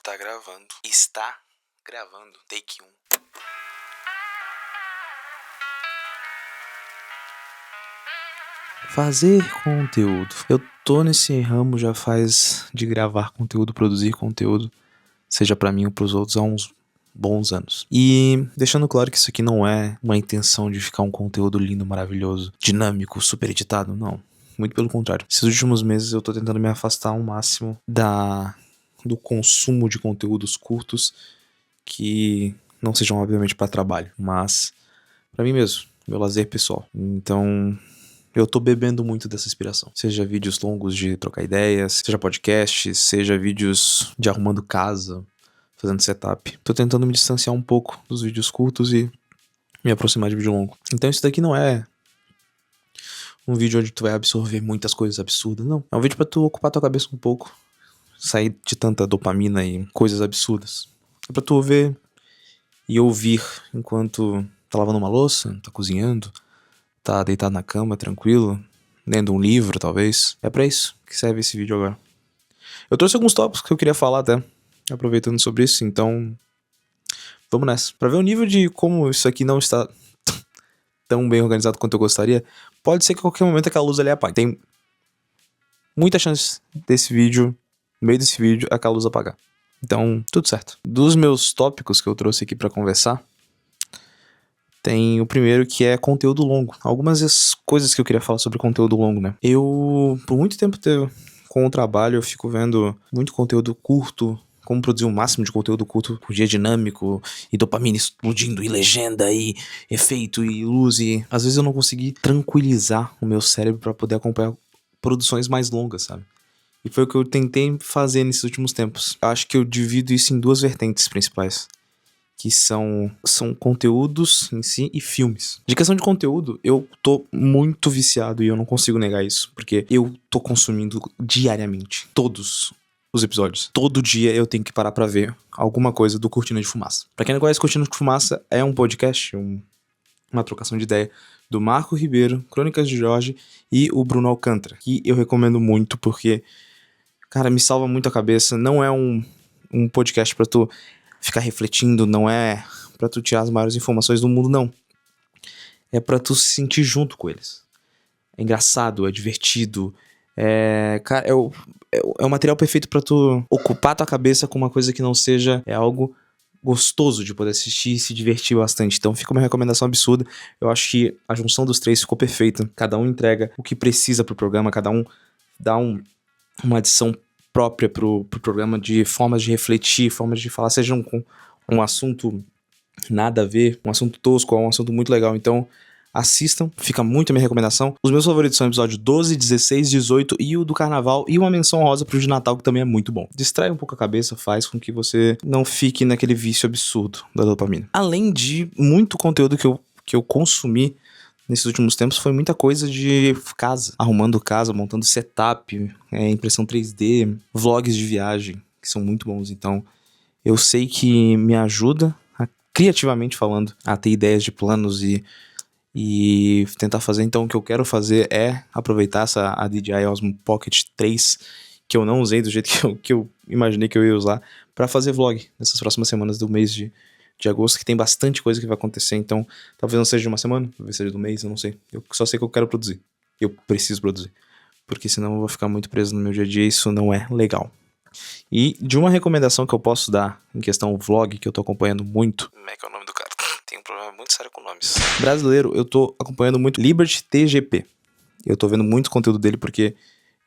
Tá gravando. Está gravando. Take 1. Fazer conteúdo. Eu tô nesse ramo já faz de gravar conteúdo, produzir conteúdo, seja pra mim ou pros outros, há uns bons anos. E deixando claro que isso aqui não é uma intenção de ficar um conteúdo lindo, maravilhoso, dinâmico, super editado, não. Muito pelo contrário. Esses últimos meses eu tô tentando me afastar ao máximo do consumo de conteúdos curtos que não sejam obviamente para trabalho, mas para mim mesmo, meu lazer pessoal. Então, eu tô bebendo muito dessa inspiração. Seja vídeos longos de trocar ideias, seja podcasts, seja vídeos de arrumando casa, fazendo setup. Tô tentando me distanciar um pouco dos vídeos curtos e me aproximar de vídeo longo. Então isso daqui não é um vídeo onde tu vai absorver muitas coisas absurdas, não. É um vídeo pra tu ocupar tua cabeça um pouco, sair de tanta dopamina e coisas absurdas. É pra tu ver e ouvir enquanto tá lavando uma louça, tá cozinhando, tá deitado na cama, tranquilo, lendo um livro, talvez. É pra isso que serve esse vídeo agora. Eu trouxe alguns tópicos que eu queria falar até, aproveitando sobre isso, então vamos nessa. Pra ver o nível de como isso aqui não está tão bem organizado quanto eu gostaria, pode ser que a qualquer momento aquela luz ali apague. Tem muita chance desse vídeo, no meio desse vídeo, aquela luz apagar. Então, tudo certo. Dos meus tópicos que eu trouxe aqui pra conversar, tem o primeiro que é conteúdo longo. Algumas das coisas que eu queria falar sobre conteúdo longo, né? Eu, por muito tempo, com o trabalho, eu fico vendo muito conteúdo curto, como produzir o máximo de conteúdo curto por dia dinâmico, e dopamina explodindo, e legenda, e efeito, e luz, e às vezes eu não consegui tranquilizar o meu cérebro pra poder acompanhar produções mais longas, sabe? E foi o que eu tentei fazer nesses últimos tempos. Eu acho que eu divido isso em duas vertentes principais, que são conteúdos em si e filmes. De questão de conteúdo, eu tô muito viciado e eu não consigo negar isso, porque eu tô consumindo diariamente todos os episódios. Todo dia eu tenho que parar pra ver alguma coisa do Cortina de Fumaça. Pra quem não conhece, Cortina de Fumaça é um podcast, uma trocação de ideia do Marco Ribeiro, Crônicas de Jorge e o Bruno Alcântara, que eu recomendo muito porque, cara, me salva muito a cabeça. Não é um podcast pra tu ficar refletindo, não é pra tu tirar as maiores informações do mundo, não. É pra tu se sentir junto com eles. É engraçado, é divertido, cara, é o material perfeito pra tu ocupar tua cabeça com uma coisa que não seja algo gostoso de poder assistir e se divertir bastante. Então fica uma recomendação absurda. Eu acho que a junção dos três ficou perfeita. Cada um entrega o que precisa pro programa, cada um dá uma adição própria pro programa, de formas de refletir, formas de falar, seja um assunto nada a ver, um assunto tosco ou um assunto muito legal. Então assistam, fica muito a minha recomendação. Os meus favoritos são o episódio 12, 16, 18 e o do Carnaval, e uma menção rosa pro de Natal, que também é muito bom. Distrai um pouco a cabeça, faz com que você não fique naquele vício absurdo da dopamina. Além de muito conteúdo que eu consumi nesses últimos tempos, foi muita coisa de casa, arrumando casa, montando setup, impressão 3D, vlogs de viagem, que são muito bons. Então, eu sei que me ajuda, criativamente falando, a ter ideias de planos e tentar fazer. Então, o que eu quero fazer é aproveitar a DJI Osmo Pocket 3, que eu não usei do jeito que eu imaginei que eu ia usar, para fazer vlog nessas próximas semanas do mês de agosto, que tem bastante coisa que vai acontecer. Então, talvez não seja de uma semana, talvez seja do mês, eu não sei. Eu só sei que eu quero produzir. Eu preciso produzir. Porque senão eu vou ficar muito preso no meu dia a dia e isso não é legal. E de uma recomendação que eu posso dar em questão vlog, que eu tô acompanhando muito... Como é que é o nome do cara? Tem um problema muito sério com nomes. Brasileiro, eu tô acompanhando muito Liberty TGP. Eu tô vendo muito conteúdo dele porque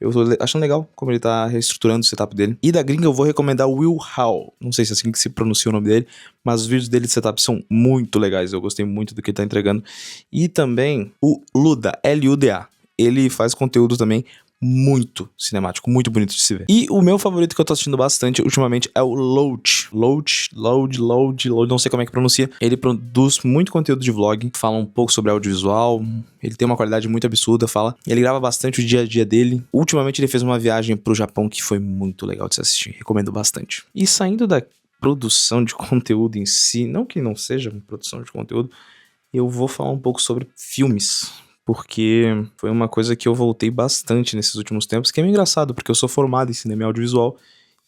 eu tô achando legal como ele tá reestruturando o setup dele. E da gringa eu vou recomendar o Will Howell. Não sei se é assim que se pronuncia o nome dele, mas os vídeos dele de setup são muito legais. Eu gostei muito do que ele tá entregando. E também o Luda, L-U-D-A. Ele faz conteúdo também muito cinemático, muito bonito de se ver. E o meu favorito que eu tô assistindo bastante ultimamente é o Load, não sei como é que pronuncia. Ele produz muito conteúdo de vlog, fala um pouco sobre audiovisual, ele tem uma qualidade muito absurda, ele grava bastante o dia a dia dele. Ultimamente ele fez uma viagem pro Japão que foi muito legal de se assistir, recomendo bastante. E saindo da produção de conteúdo em si, não que não seja uma produção de conteúdo, eu vou falar um pouco sobre filmes, porque foi uma coisa que eu voltei bastante nesses últimos tempos, que é meio engraçado, porque eu sou formado em cinema e audiovisual,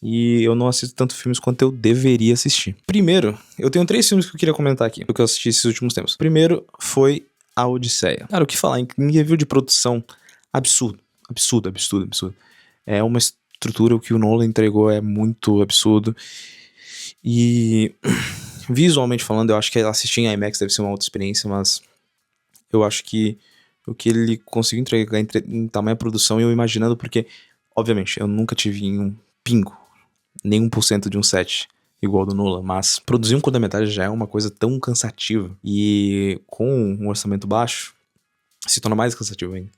E eu não assisto tanto filmes quanto eu deveria assistir. Primeiro, eu tenho 3 filmes que eu queria comentar aqui, do que eu assisti esses últimos tempos. Primeiro foi A Odisseia. Cara, o que falar? Em review de produção, absurdo. Absurdo, absurdo, absurdo. É uma estrutura, o que o Nolan entregou é muito absurdo. E visualmente falando, eu acho que assistir em IMAX deve ser uma outra experiência, mas eu acho que o que ele conseguiu entregar em tamanha produção, eu imaginando, porque, obviamente, eu nunca tive em um pingo, nem 1% de um set igual do Nolan, mas produzir um curta-metragem já é uma coisa tão cansativa, e com um orçamento baixo, se torna mais cansativo ainda.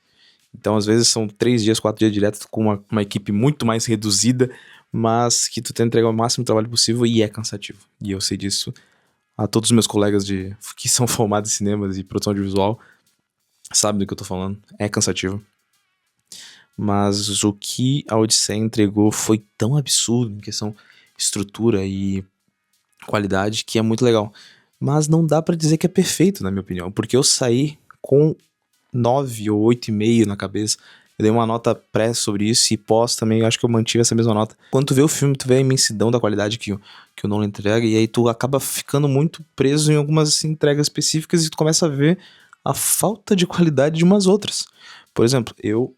Então, às vezes, são 3 dias, 4 dias direto com uma equipe muito mais reduzida, mas que tu tenta entregar o máximo de trabalho possível e é cansativo. E eu sei disso. A todos os meus colegas que são formados em cinemas e produção audiovisual sabem do que eu tô falando. É cansativo. Mas o que a Odisseia entregou foi tão absurdo em questão estrutura e qualidade que é muito legal. Mas não dá pra dizer que é perfeito, na minha opinião, porque eu saí com 9 ou 8,5 na cabeça. Eu dei uma nota pré sobre isso e pós também, eu acho que eu mantive essa mesma nota. Quando tu vê o filme, tu vê a imensidão da qualidade que o Nolan entrega, e aí tu acaba ficando muito preso em algumas entregas específicas e tu começa a ver a falta de qualidade de umas outras. Por exemplo, eu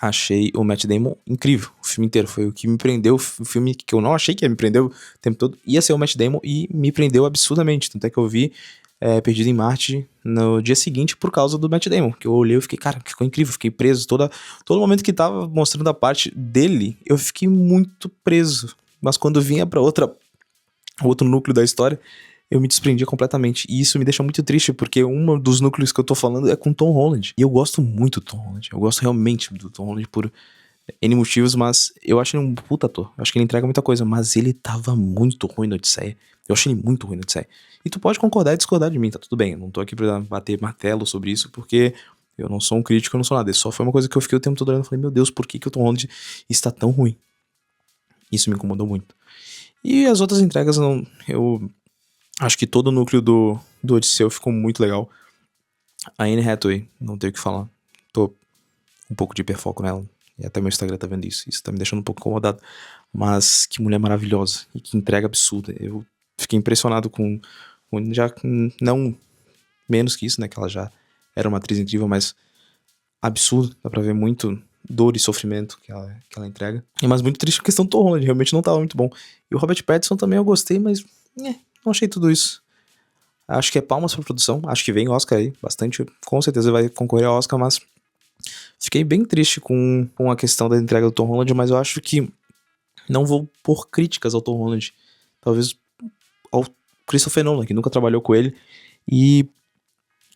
achei o Matt Damon incrível, o filme inteiro. Foi o que me prendeu, o filme que eu não achei que ia me prender o tempo todo, ia ser o Matt Damon e me prendeu absurdamente. Tanto é que eu vi Perdido em Marte no dia seguinte por causa do Matt Damon, que eu olhei e fiquei, cara, ficou incrível, fiquei preso. Todo momento que tava mostrando a parte dele, eu fiquei muito preso. Mas quando vinha pra outro núcleo da história, eu me desprendia completamente. E isso me deixa muito triste, porque um dos núcleos que eu tô falando é com Tom Holland. E eu gosto muito do Tom Holland. Eu gosto realmente do Tom Holland por N motivos, mas eu acho ele um puta ator. Eu acho que ele entrega muita coisa, mas ele tava muito ruim no Odisseia. Eu achei ele muito ruim no Odisseia. E tu pode concordar e discordar de mim, tá tudo bem. Eu não tô aqui pra bater martelo sobre isso, porque eu não sou um crítico, eu não sou nada. Isso só foi uma coisa que eu fiquei o tempo todo olhando e falei, meu Deus, por que o Tom Holland está tão ruim? Isso me incomodou muito. E as outras entregas, eu acho que todo o núcleo do Odisseu ficou muito legal. A Anne Hathaway, não tenho o que falar. Tô um pouco de hiperfoco nela. E até meu Instagram tá vendo isso. Isso tá me deixando um pouco incomodado. Mas que mulher maravilhosa. E que entrega absurda. Eu fiquei impressionado não menos que isso, né? Que ela já era uma atriz incrível, mas absurdo. Dá pra ver muito dor e sofrimento que ela entrega. E mas muito triste a questão do Tom Holland. Realmente não tava muito bom. E o Robert Pattinson também eu gostei, mas não achei tudo isso. Acho que é palmas pra produção. Acho que vem Oscar aí, bastante. Com certeza vai concorrer ao Oscar, mas fiquei bem triste com a questão da entrega do Tom Holland, mas eu acho que não vou pôr críticas ao Tom Holland. Talvez ao Christopher Nolan, que nunca trabalhou com ele. E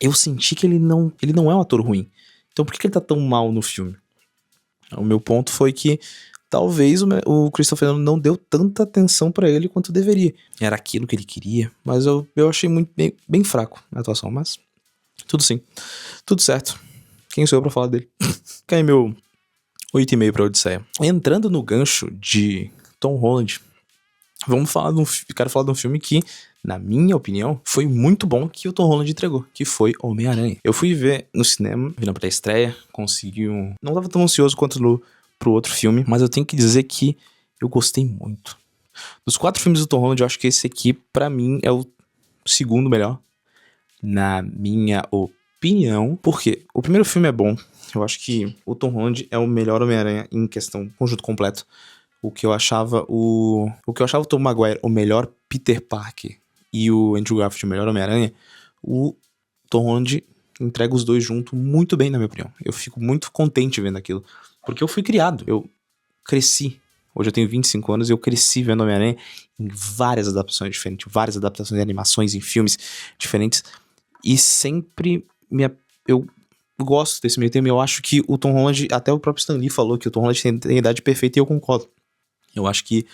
eu senti que ele não é um ator ruim. Então por que ele tá tão mal no filme? O meu ponto foi que talvez o Christopher Nolan não deu tanta atenção pra ele quanto deveria. Era aquilo que ele queria, mas eu achei muito bem fraco a atuação, mas tudo certo. Quem sou eu pra falar dele? Cai meu 8,5 pra Odisseia. Entrando no gancho de Tom Holland, quero falar de um filme que, na minha opinião, foi muito bom que o Tom Holland entregou, que foi Homem-Aranha. Eu fui ver no cinema, vi na pré-estreia, não tava tão ansioso quanto pro outro filme, mas eu tenho que dizer que eu gostei muito. Dos 4 filmes do Tom Holland, eu acho que esse aqui, pra mim, é o segundo melhor, na minha opinião, porque o primeiro filme é bom. Eu acho que o Tom Holland é o melhor Homem-Aranha em questão conjunto completo. O que eu achava o Tom Maguire o melhor Peter Parker e o Andrew Garfield o melhor Homem-Aranha, o Tom Holland entrega os dois juntos muito bem, na minha opinião. Eu fico muito contente vendo aquilo, porque eu fui criado, eu cresci. Hoje eu tenho 25 anos e eu cresci vendo Homem-Aranha em várias adaptações diferentes, várias adaptações de animações em filmes diferentes, e sempre eu gosto desse meio termo. Eu acho que o Tom Holland, até o próprio Stan Lee falou que o Tom Holland tem a idade perfeita e eu concordo. Eu acho que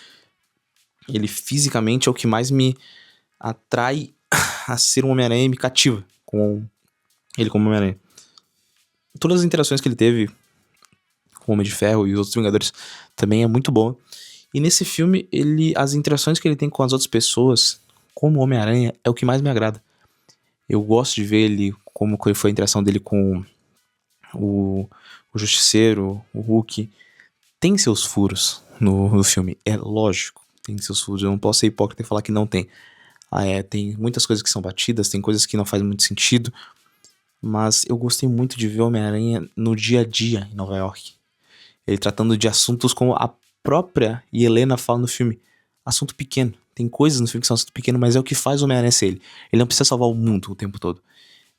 ele fisicamente é o que mais me atrai a ser um Homem-Aranha e me cativa com ele como Homem-Aranha. Todas as interações que ele teve com o Homem de Ferro e os outros Vingadores também é muito bom. E nesse filme, as interações que ele tem com as outras pessoas, como Homem-Aranha, é o que mais me agrada. Eu gosto de ver ele, como foi a interação dele com o Justiceiro, o Hulk. tem seus furos no filme, é lógico, tem seus furos, eu não posso ser hipócrita e falar que não tem. Tem muitas coisas que são batidas, tem coisas que não fazem muito sentido, mas eu gostei muito de ver o Homem-Aranha no dia a dia em Nova York. Ele tratando de assuntos como a própria Helena fala no filme. Assunto pequeno. Tem coisas no filme que são assunto pequeno, mas é o que faz o Homem-Aranha ser ele. Ele não precisa salvar o mundo o tempo todo.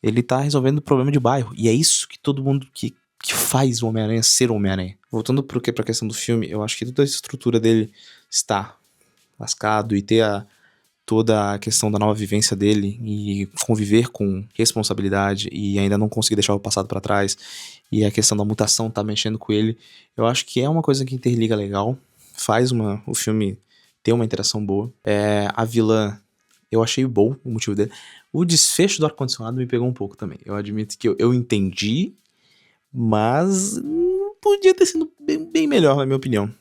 Ele tá resolvendo o problema de bairro. E é isso que todo mundo que faz o Homem-Aranha ser o Homem-Aranha. Voltando pra questão do filme, eu acho que toda a estrutura dele está lascado e ter toda a questão da nova vivência dele e conviver com responsabilidade e ainda não conseguir deixar o passado pra trás e a questão da mutação tá mexendo com ele, eu acho que é uma coisa que interliga legal, faz o filme ter uma interação boa. A vilã, eu achei bom o motivo dele. O desfecho do ar-condicionado me pegou um pouco também. Eu admito que eu entendi, mas podia ter sido bem melhor, na minha opinião.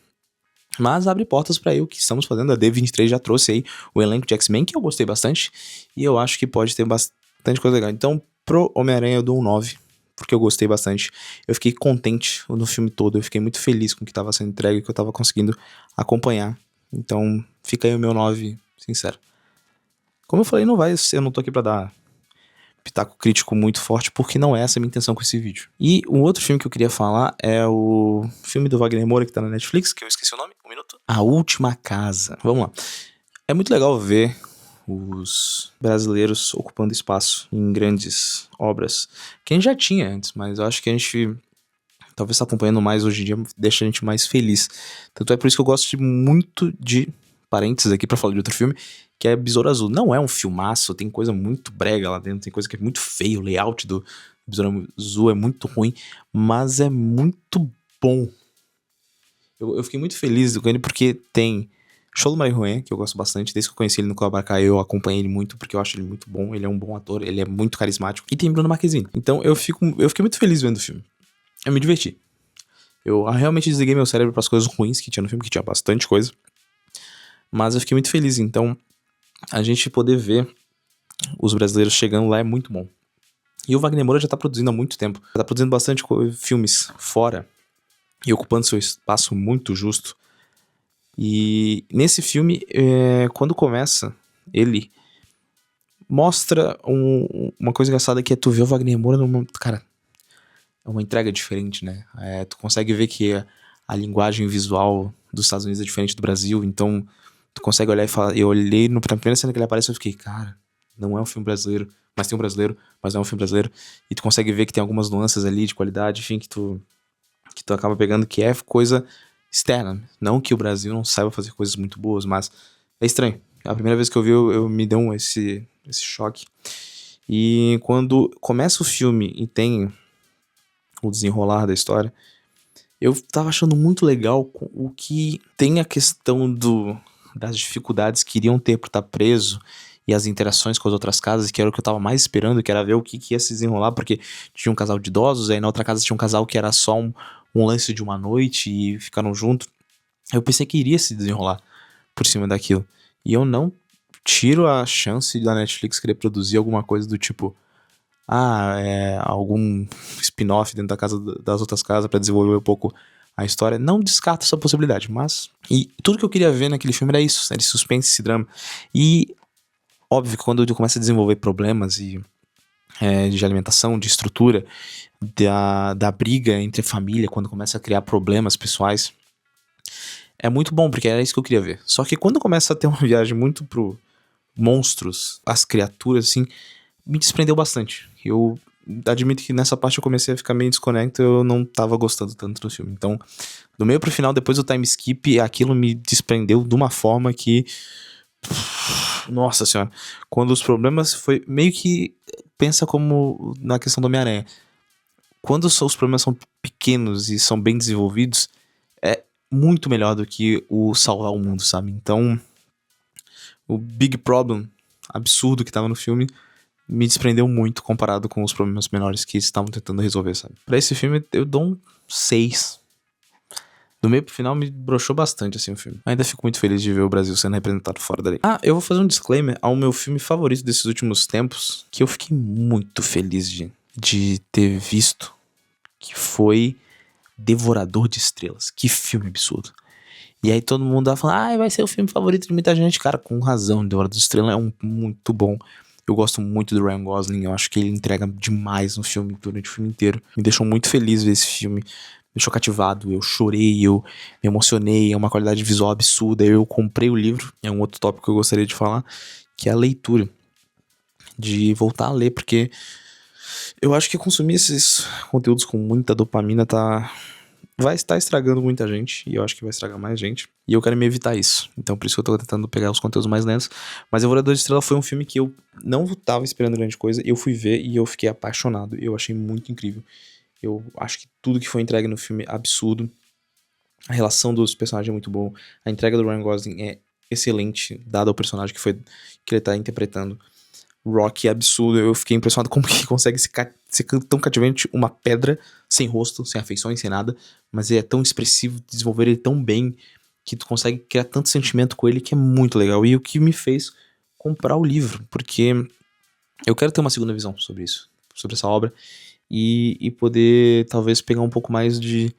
Mas abre portas pra o que estamos fazendo. A D23 já trouxe aí o elenco de X-Men, que eu gostei bastante. E eu acho que pode ter bastante coisa legal. Então, pro Homem-Aranha eu dou um 9, porque eu gostei bastante. Eu fiquei contente no filme todo. Eu fiquei muito feliz com o que estava sendo entregue, que eu estava conseguindo acompanhar. Então, fica aí o meu 9 sincero. Como eu falei, eu não tô aqui pra dar pitaco crítico muito forte, porque não é essa a minha intenção com esse vídeo. E um outro filme que eu queria falar é o filme do Wagner Moura, que tá na Netflix, que eu esqueci o nome, um minuto. A Última Casa. Vamos lá. É muito legal ver os brasileiros ocupando espaço em grandes obras, que a gente já tinha antes, mas eu acho que a gente talvez tá acompanhando mais hoje em dia, deixa a gente mais feliz. Tanto é por isso que eu gosto muito de parênteses aqui pra falar de outro filme, que é Besouro Azul. Não é um filmaço, tem coisa muito brega lá dentro, tem coisa que é muito feia, o layout do Besouro Azul é muito ruim, mas é muito bom. Eu fiquei muito feliz com ele porque tem Cholo Marihuana, que eu gosto bastante, desde que eu conheci ele no Cobra Kai, eu acompanhei ele muito porque eu acho ele muito bom, ele é um bom ator, ele é muito carismático, e tem Bruno Marquezine. Então eu fiquei muito feliz vendo o filme. Eu me diverti. Eu realmente desliguei meu cérebro para as coisas ruins que tinha no filme, que tinha bastante coisa. Mas eu fiquei muito feliz, então a gente poder ver os brasileiros chegando lá é muito bom. E o Wagner Moura já tá produzindo há muito tempo. Já tá produzindo bastante filmes fora e ocupando seu espaço muito justo. E nesse filme, quando começa, ele mostra uma coisa engraçada que é tu ver o Wagner Moura numa... Cara, é uma entrega diferente, né? Tu consegue ver que a linguagem visual dos Estados Unidos é diferente do Brasil, então tu consegue olhar e falar... Eu olhei na primeira cena que ele aparece e eu fiquei, cara, não é um filme brasileiro, mas tem um brasileiro, mas não é um filme brasileiro. E tu consegue ver que tem algumas nuances ali de qualidade, enfim, que tu acaba pegando, que é coisa externa. Não que o Brasil não saiba fazer coisas muito boas, mas é estranho. A primeira vez que eu vi, eu me deu esse choque. E quando começa o filme e tem o desenrolar da história, eu tava achando muito legal o que tem a questão das dificuldades que iriam ter por estar preso e as interações com as outras casas, que era o que eu tava mais esperando, que era ver o que ia se desenrolar, porque tinha um casal de idosos, aí na outra casa tinha um casal que era só um lance de uma noite e ficaram juntos. Eu pensei que iria se desenrolar por cima daquilo. E eu não tiro a chance da Netflix querer produzir alguma coisa do tipo... algum spin-off dentro da casa das outras casas pra desenvolver um pouco a história. Não descarto essa possibilidade, mas... E tudo que eu queria ver naquele filme era isso, era suspense, esse drama. E, óbvio que quando eu começo a desenvolver problemas de alimentação, de estrutura, da briga entre família, quando começa a criar problemas pessoais, é muito bom, porque era isso que eu queria ver. Só que quando começa a ter uma viagem muito pro monstros, as criaturas, assim, me desprendeu bastante. Eu admito que nessa parte eu comecei a ficar meio desconecto, eu não tava gostando tanto do filme. Então, do meio pro final, depois do time skip, aquilo me desprendeu de uma forma que... Nossa senhora. Quando os problemas foi meio que... Pensa como na questão do Homem-Aranha. Quando os problemas são pequenos e são bem desenvolvidos, é muito melhor do que o salvar o mundo, sabe? Então, o big problem absurdo que tava no filme me desprendeu muito comparado com os problemas menores que estavam tentando resolver, sabe? Pra esse filme, eu dou um 6. Do meio pro final, me broxou bastante, assim, o filme. Ainda fico muito feliz de ver o Brasil sendo representado fora dali. Eu vou fazer um disclaimer ao meu filme favorito desses últimos tempos, que eu fiquei muito feliz de ter visto, que foi Devorador de Estrelas. Que filme absurdo. E aí todo mundo vai falar, vai ser o filme favorito de muita gente. Cara, com razão, Devorador de Estrelas é muito bom. Eu gosto muito do Ryan Gosling, eu acho que ele entrega demais no filme, durante o filme inteiro. Me deixou muito feliz ver esse filme, me deixou cativado, eu chorei, eu me emocionei, é uma qualidade visual absurda. Eu comprei o livro, é um outro tópico que eu gostaria de falar, que é a leitura. De voltar a ler, porque eu acho que consumir esses conteúdos com muita dopamina vai estar estragando muita gente, e eu acho que vai estragar mais gente, e eu quero me evitar isso. Então por isso que eu tô tentando pegar os conteúdos mais lentos. Mas Devorador de Estrela foi um filme que eu não tava esperando grande coisa, eu fui ver e eu fiquei apaixonado, eu achei muito incrível. Eu acho que tudo que foi entregue no filme é absurdo, a relação dos personagens é muito boa, a entrega do Ryan Gosling é excelente, dado ao personagem que ele tá interpretando. Rock é absurdo, eu fiquei impressionado como que consegue ser tão cativante uma pedra sem rosto, sem afeições, sem nada, mas ele é tão expressivo, desenvolver ele tão bem, que tu consegue criar tanto sentimento com ele que é muito legal. E o que me fez comprar o livro, porque eu quero ter uma segunda visão sobre isso, sobre essa obra, e poder talvez pegar um pouco mais de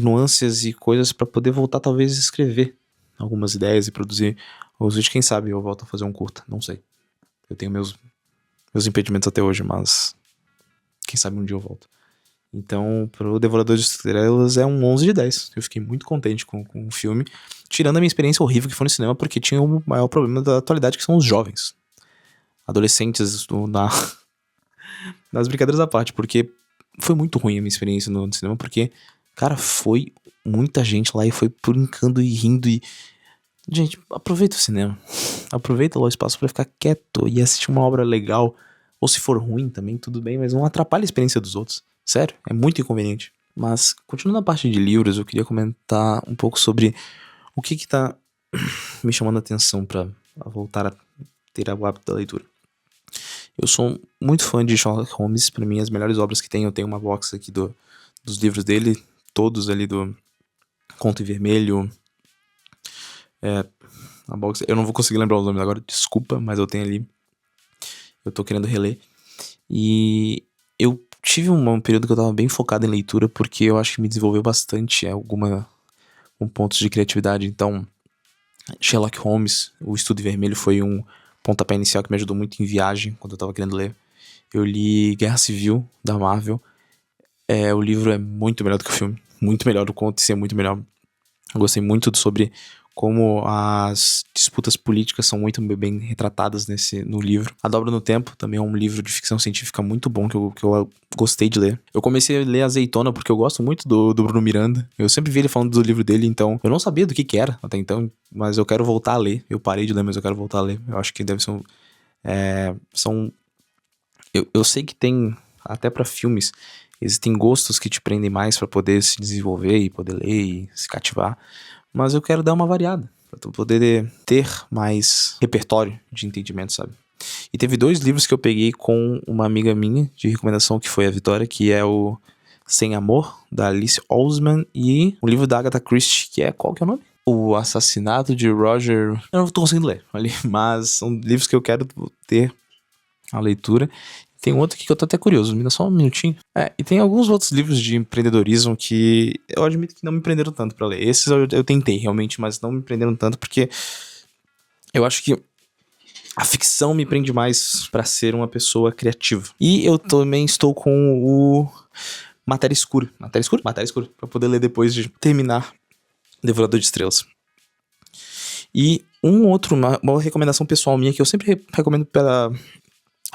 nuances e coisas pra poder voltar talvez a escrever algumas ideias e produzir alguns vídeos. Quem sabe eu volto a fazer um curta, não sei. Eu tenho meus impedimentos até hoje, mas quem sabe um dia eu volto. Então, pro Devorador de Estrelas é um 11 de 10. Eu fiquei muito contente com o filme, tirando a minha experiência horrível que foi no cinema, porque tinha o maior problema da atualidade, que são os jovens. Adolescentes nas brincadeiras à parte, porque foi muito ruim a minha experiência no cinema, porque, cara, foi muita gente lá e foi brincando e rindo e... Gente, aproveita o cinema. Aproveita lá o espaço pra ficar quieto e assistir uma obra legal. Ou se for ruim também, tudo bem, mas não atrapalha a experiência dos outros. Sério, é muito inconveniente. Mas, continuando na parte de livros, eu queria comentar um pouco sobre o que tá me chamando a atenção pra voltar a ter o hábito da leitura. Eu sou muito fã de Sherlock Holmes, pra mim as melhores obras que tem. Eu tenho uma box aqui dos livros dele, todos ali do Conto em Vermelho. A box, eu não vou conseguir lembrar os nomes agora, desculpa, mas eu tenho ali. Eu tô querendo reler. E eu tive um período que eu tava bem focado em leitura, porque eu acho que me desenvolveu bastante com pontos de criatividade. Então, Sherlock Holmes, o Estudo em Vermelho, foi um pontapé inicial que me ajudou muito em viagem, quando eu tava querendo ler. Eu li Guerra Civil, da Marvel. O livro é muito melhor do que o filme. Muito melhor, o conto em si é muito melhor. Eu gostei muito sobre como as disputas políticas são muito bem retratadas no livro. A Dobra no Tempo também é um livro de ficção científica muito bom, que eu gostei de ler. Eu comecei a ler Azeitona porque eu gosto muito do Bruno Miranda. Eu sempre vi ele falando do livro dele, então eu não sabia do que era até então, mas eu quero voltar a ler. Eu parei de ler, mas eu quero voltar a ler. Eu acho que deve ser eu sei que tem, até pra filmes, existem gostos que te prendem mais pra poder se desenvolver e poder ler e se cativar. Mas eu quero dar uma variada, pra tu poder ter mais repertório de entendimento, sabe? E teve 2 livros que eu peguei com uma amiga minha de recomendação, que foi a Vitória, que é o Sem Amor, da Alice Oseman, e o livro da Agatha Christie, que é, qual que é o nome? O Assassinato de Roger... Eu não tô conseguindo ler ali, mas são livros que eu quero ter a leitura. Tem um outro aqui que eu tô até curioso, me dá só um minutinho. E tem alguns outros livros de empreendedorismo que eu admito que não me prenderam tanto pra ler. Esses eu tentei realmente, mas não me prenderam tanto porque eu acho que a ficção me prende mais pra ser uma pessoa criativa. E eu também estou com o Matéria Escura. Matéria Escura? Matéria Escura. Pra poder ler depois de terminar Devorador de Estrelas. E uma recomendação pessoal minha que eu sempre recomendo para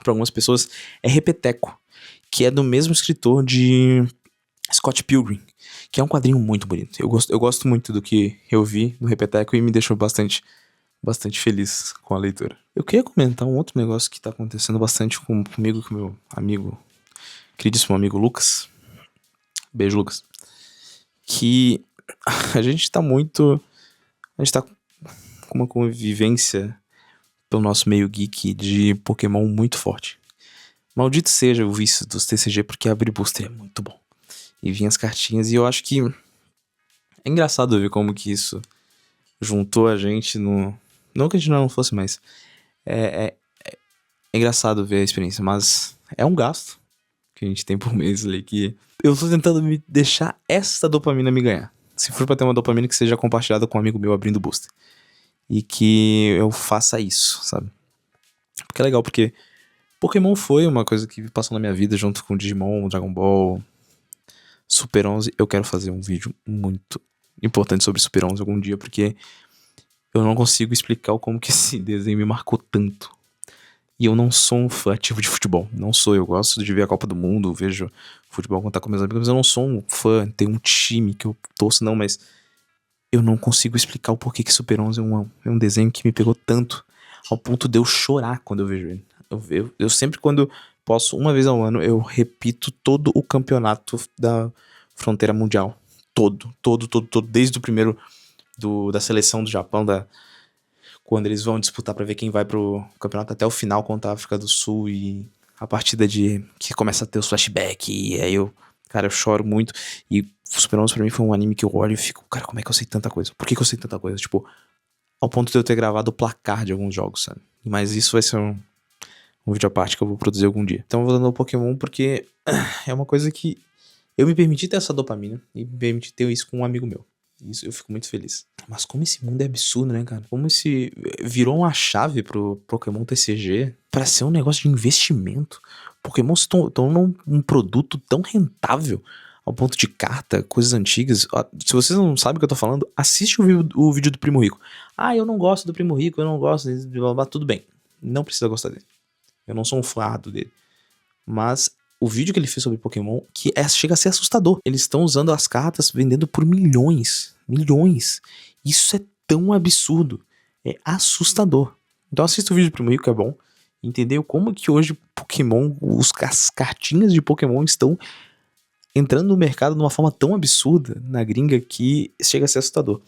algumas pessoas é Repeteco, que é do mesmo escritor de Scott Pilgrim, que é um quadrinho muito bonito. Eu gosto muito do que eu vi no Repeteco e me deixou bastante feliz com a leitura. Eu queria comentar um outro negócio que tá acontecendo bastante comigo, com meu amigo, queridíssimo amigo Lucas. Beijo, Lucas. Que a gente tá com uma convivência pelo nosso meio geek de Pokémon muito forte. Maldito seja o vício dos TCG, porque abrir booster é muito bom. E vinha as cartinhas, e eu acho que é engraçado ver como que isso juntou a gente no... Não que a gente não fosse, mas é engraçado ver a experiência, mas é um gasto que a gente tem por mês ali, que eu tô tentando me deixar essa dopamina me ganhar. Se for pra ter uma dopamina que seja compartilhada com um amigo meu abrindo booster. E que eu faça isso, sabe? Porque é legal, porque Pokémon foi uma coisa que passou na minha vida junto com Digimon, Dragon Ball, Super 11. Eu quero fazer um vídeo muito importante sobre Super 11 algum dia, porque eu não consigo explicar o como que esse desenho me marcou tanto. E eu não sou um fã ativo de futebol. Não sou. Eu gosto de ver a Copa do Mundo, vejo futebol quando tá com meus amigos, mas eu não sou um fã, tem um time que eu torço, não, mas eu não consigo explicar o porquê que Super 11 é um desenho que me pegou tanto, ao ponto de eu chorar quando eu vejo ele. Eu sempre, quando posso, uma vez ao ano, eu repito todo o campeonato da fronteira mundial. Todo. Desde o primeiro da seleção do Japão, quando eles vão disputar pra ver quem vai pro campeonato até o final contra a África do Sul e a partida que começa a ter os flashbacks e aí eu choro muito. E Super 11 pra mim foi um anime que eu olho e fico, cara, como é que eu sei tanta coisa? Por que eu sei tanta coisa? Tipo, ao ponto de eu ter gravado o placar de alguns jogos, sabe? Mas isso vai ser um vídeo à parte que eu vou produzir algum dia. Então eu vou dando o Pokémon porque é uma coisa que eu me permiti ter essa dopamina e me permiti ter isso com um amigo meu. Isso eu fico muito feliz. Mas como esse mundo é absurdo, né, cara? Como esse virou uma chave pro Pokémon TCG pra ser um negócio de investimento. Pokémon se tornou um produto tão rentável ao ponto de carta, coisas antigas. Se vocês não sabem o que eu tô falando, assiste o vídeo do Primo Rico. Ah, eu não gosto do Primo Rico, eu não gosto de blá, blá, blá. Tudo bem. Não precisa gostar dele. Eu não sou um fã dele. Mas o vídeo que ele fez sobre Pokémon, chega a ser assustador. Eles estão usando as cartas vendendo por milhões. Milhões. Isso é tão absurdo. É assustador. Então assista o vídeo do Primo Rico, que é bom. Entendeu como que hoje Pokémon, as cartinhas de Pokémon estão entrando no mercado de uma forma tão absurda na gringa que chega a ser assustador.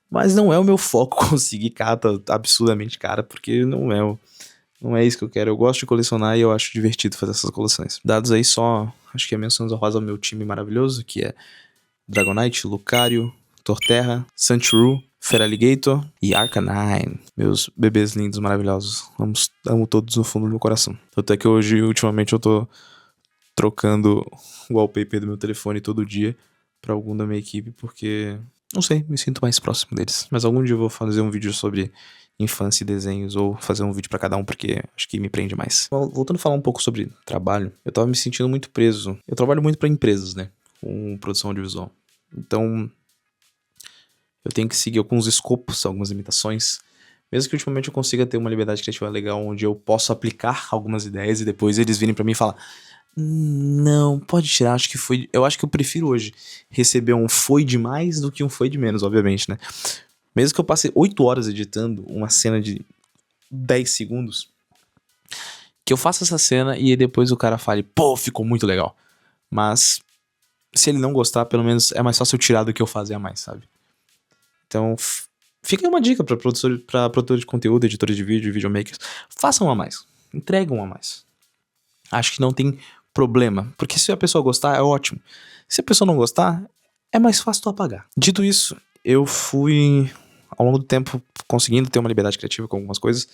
Mas não é o meu foco conseguir carta absurdamente cara, porque não é isso que eu quero. Eu gosto de colecionar e eu acho divertido fazer essas coleções. Dados aí só, acho que é menções honrosas ao meu time maravilhoso, que é Dragonite, Lucario, Torterra, Sandshrew, Feraligatr e Arcanine. Meus bebês lindos, maravilhosos. Amo todos no fundo do meu coração. Até que hoje, ultimamente, eu tô trocando o wallpaper do meu telefone todo dia pra algum da minha equipe, porque, não sei, me sinto mais próximo deles. Mas algum dia eu vou fazer um vídeo sobre infância e desenhos, ou fazer um vídeo pra cada um, porque acho que me prende mais. Voltando a falar um pouco sobre trabalho, eu tava me sentindo muito preso. Eu trabalho muito pra empresas, né, com produção audiovisual. Então, eu tenho que seguir alguns escopos, algumas limitações, mesmo que ultimamente eu consiga ter uma liberdade criativa legal, onde eu posso aplicar algumas ideias e depois eles virem pra mim e falar: não, pode tirar, acho que foi. Eu acho que eu prefiro hoje receber um foi de mais do que um foi de menos, obviamente, né? Mesmo que eu passe 8 horas editando uma cena de 10 segundos, que eu faça essa cena e depois o cara fale, pô, ficou muito legal. Mas, se ele não gostar, pelo menos é mais fácil eu tirar do que eu fazer a mais, sabe? Então, fica aí uma dica pra produtores de conteúdo, editores de vídeo, videomakers. Façam a mais. Entregam a mais. Acho que não tem problema. Porque se a pessoa gostar, é ótimo. Se a pessoa não gostar, é mais fácil tu apagar. Dito isso, eu fui, ao longo do tempo, conseguindo ter uma liberdade criativa com algumas coisas,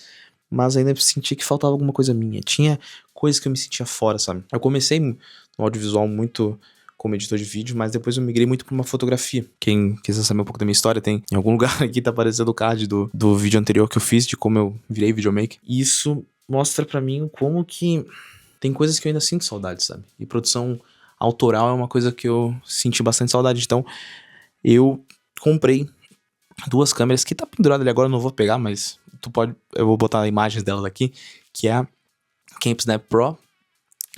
mas ainda senti que faltava alguma coisa minha. Tinha coisas que eu me sentia fora, sabe? Eu comecei no audiovisual muito como editor de vídeo, mas depois eu migrei muito pra uma fotografia. Quem quiser saber um pouco da minha história, tem em algum lugar aqui, tá aparecendo o card do vídeo anterior que eu fiz, de como eu virei videomaker. E isso mostra pra mim como que tem coisas que eu ainda sinto saudade, sabe? E produção autoral é uma coisa que eu senti bastante saudade. Então, eu comprei 2 câmeras que tá pendurada ali agora, eu não vou pegar, mas eu vou botar imagens delas aqui, que é a CampSnap Pro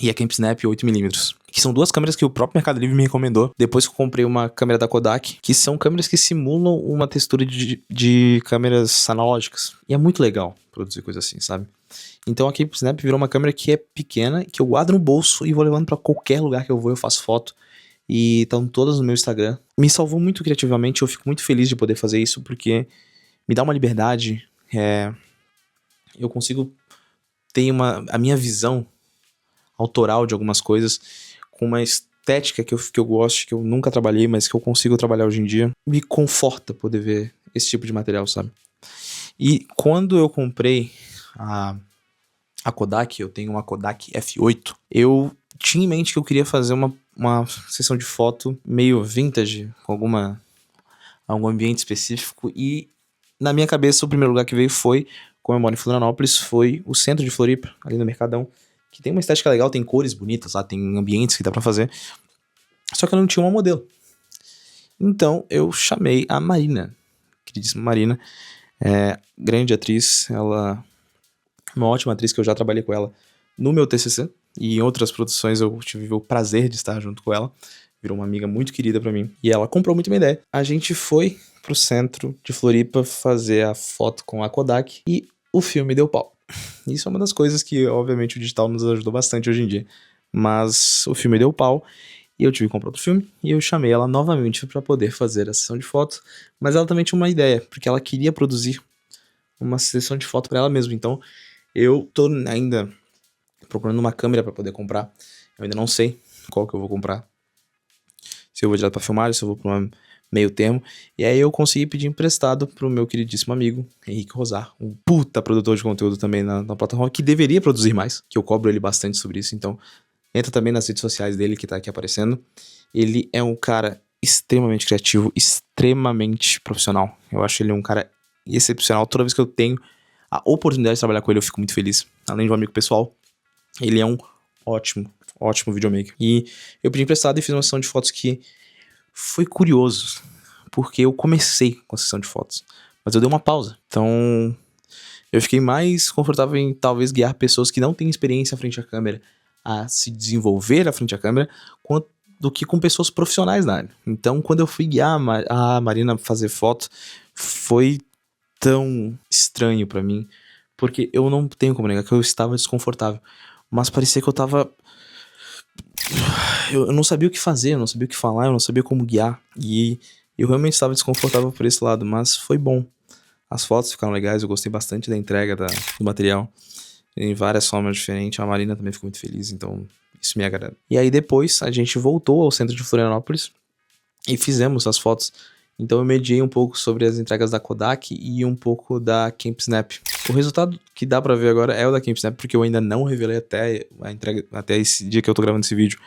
e a CampSnap 8mm, que são 2 câmeras que o próprio Mercado Livre me recomendou depois que eu comprei uma câmera da Kodak, que são câmeras que simulam uma textura de câmeras analógicas. E é muito legal produzir coisa assim, sabe? Então a CampSnap virou uma câmera que é pequena, que eu guardo no bolso e vou levando pra qualquer lugar que eu vou, eu faço foto. E estão todas no meu Instagram. Me salvou muito criativamente, eu fico muito feliz de poder fazer isso, porque me dá uma liberdade, eu consigo ter a minha visão autoral de algumas coisas, com uma estética que eu gosto, que eu nunca trabalhei, mas que eu consigo trabalhar hoje em dia. Me conforta poder ver esse tipo de material, sabe? E quando eu comprei a Kodak, eu tenho uma Kodak F8, eu tinha em mente que eu queria fazer uma sessão de foto meio vintage, com algum ambiente específico, e na minha cabeça o primeiro lugar que veio foi, como eu moro em Florianópolis, foi o centro de Floripa, ali no Mercadão, que tem uma estética legal, tem cores bonitas lá, tem ambientes que dá pra fazer, só que eu não tinha uma modelo. Então eu chamei a Marina, queridíssima Marina, grande atriz, ela é uma ótima atriz que eu já trabalhei com ela no meu TCC, e em outras produções eu tive o prazer de estar junto com ela, virou uma amiga muito querida pra mim, e ela comprou muito minha ideia. A gente foi pro centro de Floripa fazer a foto com a Kodak, e o filme deu pau. Isso é uma das coisas que, obviamente, o digital nos ajudou bastante hoje em dia, mas o filme deu pau, e eu tive que comprar outro filme, e eu chamei ela novamente para poder fazer a sessão de fotos, mas ela também tinha uma ideia, porque ela queria produzir uma sessão de foto para ela mesma, então eu tô ainda procurando uma câmera para poder comprar, eu ainda não sei qual que eu vou comprar, se eu vou direto pra filmar, se eu vou pra um meio termo, e aí eu consegui pedir emprestado pro meu queridíssimo amigo, Henrique Rosar, um puta produtor de conteúdo também na plataforma, que deveria produzir mais, que eu cobro ele bastante sobre isso, então entra também nas redes sociais dele, que tá aqui aparecendo. Ele é um cara extremamente criativo, extremamente profissional. Eu acho ele um cara excepcional. Toda vez que eu tenho a oportunidade de trabalhar com ele, eu fico muito feliz. Além de um amigo pessoal, ele é um ótimo videomaker. E eu pedi emprestado e fiz uma sessão de fotos que foi curioso, porque eu comecei com a sessão de fotos, mas eu dei uma pausa. Então, eu fiquei mais confortável em talvez guiar pessoas que não têm experiência à frente da câmera a se desenvolver à frente da câmera, do que com pessoas profissionais na área. Então, quando eu fui guiar a Marina fazer foto, foi tão estranho pra mim, porque eu não tenho como negar que eu estava desconfortável, mas parecia que eu tava... Eu não sabia o que fazer, eu não sabia o que falar, eu não sabia como guiar, e eu realmente estava desconfortável por esse lado, mas foi bom. As fotos ficaram legais, eu gostei bastante da entrega do material, em várias formas diferentes. A Marina também ficou muito feliz, então isso me agrada. E aí depois a gente voltou ao centro de Florianópolis e fizemos as fotos. Então eu mediei um pouco sobre as entregas da Kodak e um pouco da CampSnap. O resultado que dá pra ver agora é o da CampSnap, porque eu ainda não revelei até a entrega, até esse dia que eu tô gravando esse vídeo.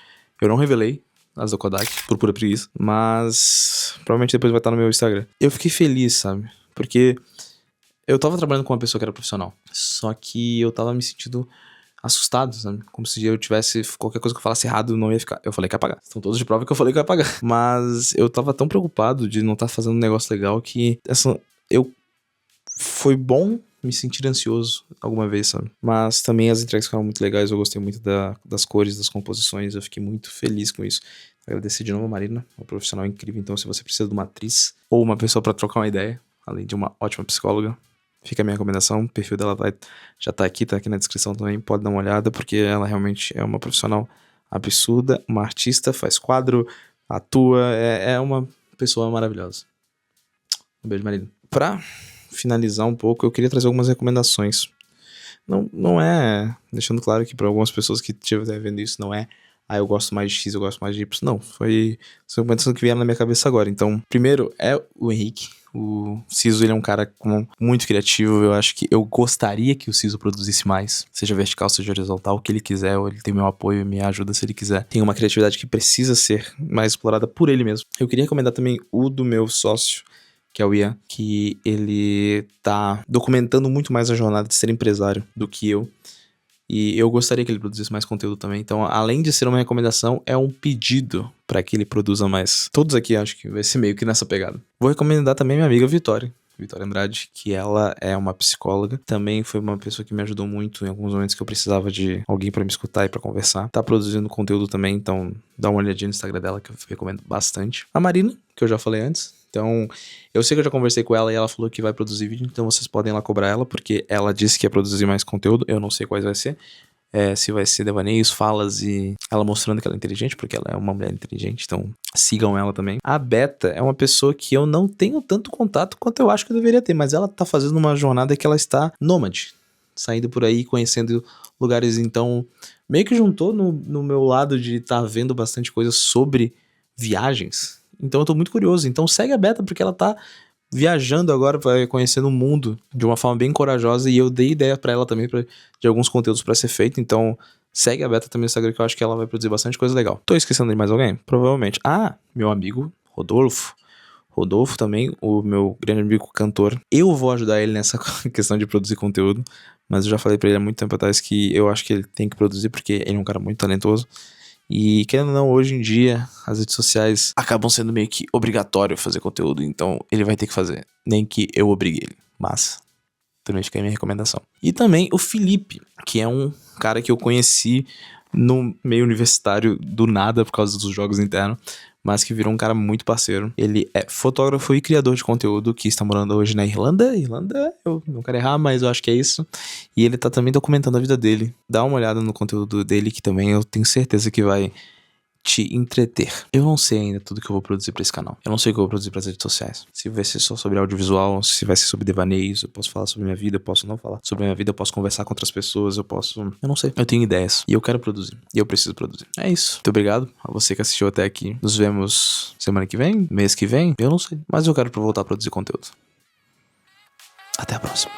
Eu não revelei as da Kodak, por pura preguiça, mas provavelmente depois vai estar no meu Instagram. Eu fiquei feliz, sabe? Porque eu tava trabalhando com uma pessoa que era profissional, só que eu tava me sentindo assustado, sabe? Como se eu tivesse... Qualquer coisa que eu falasse errado não ia ficar... Eu falei que ia pagar. Estão todos de prova que eu falei que ia pagar. Mas eu tava tão preocupado de não estar fazendo um negócio legal que... Foi bom me sentir ansioso alguma vez, sabe? Mas também as entregas ficaram muito legais. Eu gostei muito das cores, das composições. Eu fiquei muito feliz com isso. Agradecer de novo a Marina, uma profissional incrível. Então, se você precisa de uma atriz ou uma pessoa pra trocar uma ideia, além de uma ótima psicóloga, fica a minha recomendação, o perfil dela já tá aqui na descrição também, pode dar uma olhada, porque ela realmente é uma profissional absurda, uma artista, faz quadro, atua, é uma pessoa maravilhosa. Um beijo, Marina. Pra finalizar um pouco, eu queria trazer algumas recomendações. Não é, deixando claro que para algumas pessoas que estiverem vendo isso, não é, eu gosto mais de X, eu gosto mais de Y, não, foi recomendações que vieram na minha cabeça agora. Então, primeiro é o Henrique. O Ciso, ele é um cara muito criativo. Eu acho que eu gostaria que o Ciso produzisse mais, seja vertical, seja horizontal, o que ele quiser. Ele tem meu apoio, me ajuda se ele quiser. Tem uma criatividade que precisa ser mais explorada por ele mesmo. Eu queria recomendar também o do meu sócio, que é o Ian, que ele tá documentando muito mais a jornada de ser empresário do que eu. E eu gostaria que ele produzisse mais conteúdo também. Então, além de ser uma recomendação, é um pedido para que ele produza mais. Todos aqui acho que vai ser meio que nessa pegada. Vou recomendar também minha amiga Vitória Andrade, que ela é uma psicóloga. Também foi uma pessoa que me ajudou muito em alguns momentos que eu precisava de alguém para me escutar e para conversar. Tá produzindo conteúdo também, então dá uma olhadinha no Instagram dela, que eu recomendo bastante. A Marina, que eu já falei antes. Então, eu sei que eu já conversei com ela e ela falou que vai produzir vídeo, então vocês podem ir lá cobrar ela, porque ela disse que ia produzir mais conteúdo. Eu não sei quais vai ser. Se vai ser devaneios, falas e ela mostrando que ela é inteligente, porque ela é uma mulher inteligente, então sigam ela também. A Beta é uma pessoa que eu não tenho tanto contato quanto eu acho que eu deveria ter, mas ela tá fazendo uma jornada que ela está nômade, saindo por aí, conhecendo lugares, então meio que juntou no meu lado de estar vendo bastante coisa sobre viagens. Então eu tô muito curioso, então segue a Beta, porque ela tá viajando agora, conhecendo o mundo de uma forma bem corajosa, e eu dei ideia pra ela também de alguns conteúdos pra ser feito, então Segue a Beta também no Instagram, que eu acho que ela vai produzir bastante coisa legal. Tô esquecendo de mais alguém? Provavelmente. Ah, meu amigo Rodolfo. Rodolfo também, o meu grande amigo cantor. Eu vou ajudar ele nessa questão de produzir conteúdo, mas eu já falei pra ele há muito tempo atrás que eu acho que ele tem que produzir porque ele é um cara muito talentoso. E querendo ou não, hoje em dia, as redes sociais acabam sendo meio que obrigatório fazer conteúdo, então ele vai ter que fazer. Nem que eu obrigue ele, mas também fica aí minha recomendação. E também o Felipe, que é um cara que eu conheci no meio universitário do nada por causa dos jogos internos, mas que virou um cara muito parceiro. Ele é fotógrafo e criador de conteúdo que está morando hoje na Irlanda. Irlanda, eu não quero errar, mas eu acho que é isso. E ele tá também documentando a vida dele. Dá uma olhada no conteúdo dele, que também eu tenho certeza que vai te entreter. Eu não sei ainda tudo que eu vou produzir pra esse canal. Eu não sei o que eu vou produzir pras redes sociais. Se vai ser só sobre audiovisual, se vai ser sobre devaneios, eu posso falar sobre minha vida, eu posso não falar sobre minha vida, eu posso conversar com outras pessoas, eu não sei. Eu tenho ideias e eu quero produzir. E eu preciso produzir. É isso. Muito obrigado a você que assistiu até aqui. Nos vemos semana que vem, mês que vem, eu não sei. Mas eu quero voltar a produzir conteúdo. Até a próxima.